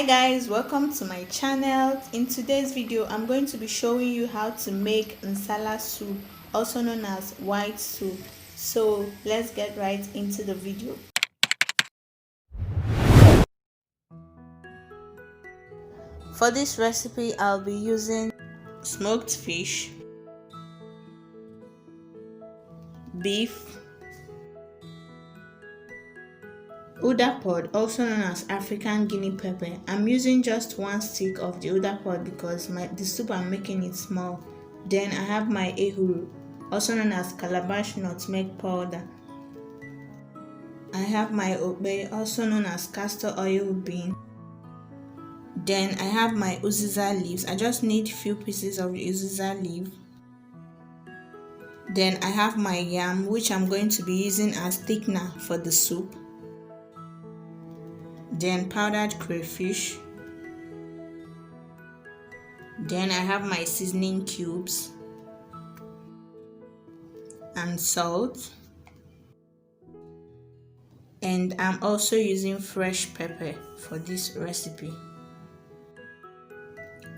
Hi guys, welcome to my channel. In today's video I'm going to be showing you how to make nsala soup, also known as white soup. So let's get right into the video. For this recipe I'll be using smoked fish, beef, Uda pod, also known as African guinea pepper. I'm using just one stick of the Uda pod because the soup I'm making it small. Then I have my Ehuru, also known as Calabash nutmeg powder. I have my Okpa, also known as castor oil bean. Then I have my Uziza leaves. I just need few pieces of the Uziza leaf. Then I have my yam, which I'm going to be using as thickener for the soup. Then powdered crayfish. Then I have my seasoning cubes and salt. And I'm also using fresh pepper for this recipe.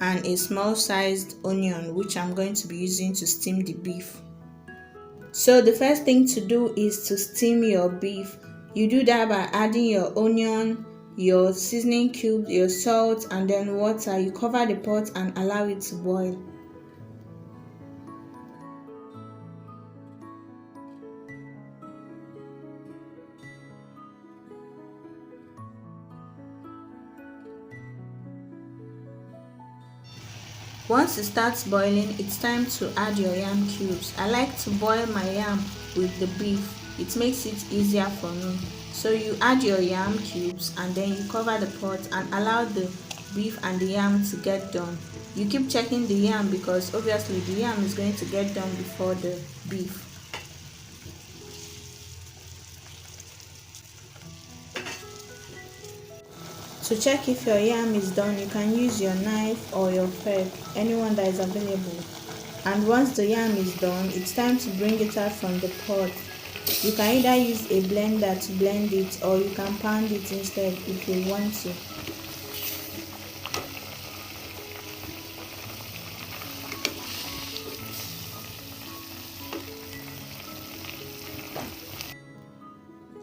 And a small sized onion, which I'm going to be using to steam the beef. So the first thing to do is to steam your beef. You do that by adding your onion, your seasoning cubes, your salt, and then water. You cover the pot and allow it to boil. Once it starts boiling, it's time to add your yam cubes. I like to boil my yam with the beef. It makes it easier for me. So you add your yam cubes and then you cover the pot and allow the beef and the yam to get done. You keep checking the yam because obviously the yam is going to get done before the beef. To check if your yam is done, you can use your knife or your fork, anyone that is available. And once the yam is done, it's time to bring it out from the pot. You can either use a blender to blend it or you can pound it instead if you want to.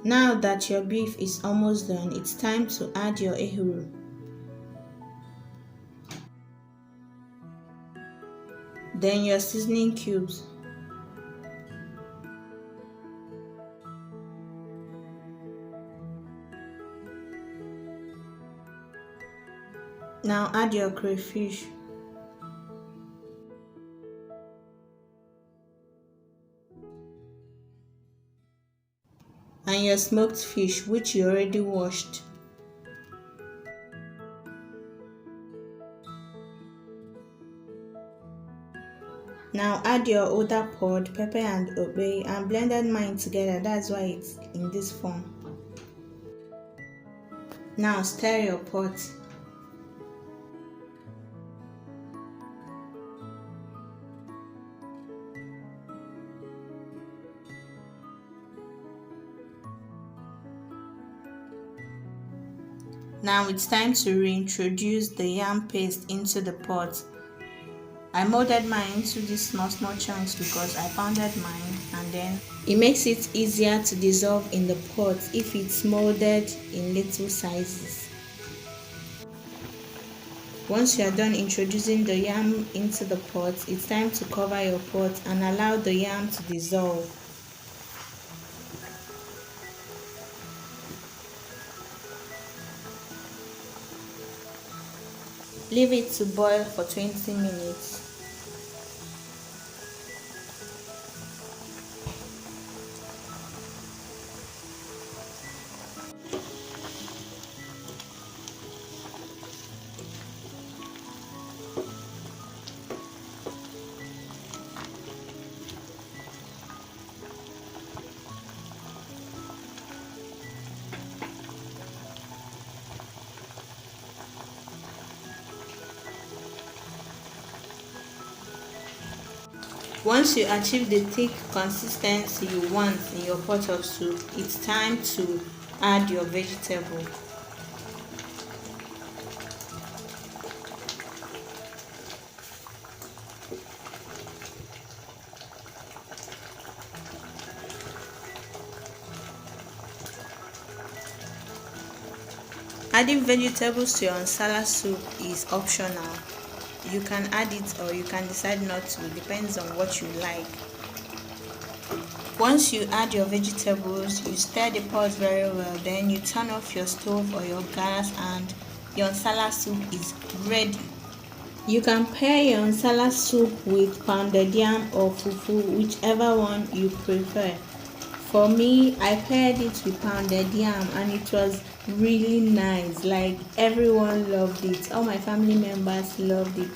Now that your beef is almost done, it's time to add your ehuru. Then your seasoning cubes. Now add your crayfish. And your smoked fish, which you already washed. Now add your Uda pod, pepper and Okpa, and blended mine together. That's why it's in this form. Now stir your pot. Now it's time to reintroduce the yam paste into the pot. I molded mine into these small chunks because I pounded mine, and then it makes it easier to dissolve in the pot if it's molded in little sizes. Once you are done introducing the yam into the pot, it's time to cover your pot and allow the yam to dissolve. Leave it to boil for 20 minutes. Once you achieve the thick consistency you want in your pot of soup, it's time to add your vegetable. Adding vegetables to your nsala soup is optional. You can add it or you can decide not to, depends on what you like. Once you add your vegetables, you stir the pot very well, then you turn off your stove or your gas and your nsala soup is ready. You can pair your nsala soup with pounded yam or fufu, whichever one you prefer. For me, I paired it with pounded yam and it was really nice. Like, everyone loved it. All my family members loved it.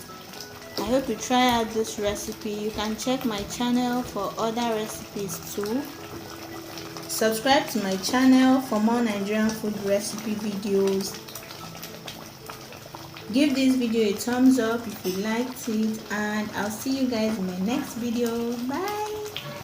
I hope you try out this recipe. You can check my channel for other recipes too. Subscribe to my channel for more Nigerian food recipe videos. Give this video a thumbs up if you liked it, and I'll see you guys in my next video. Bye.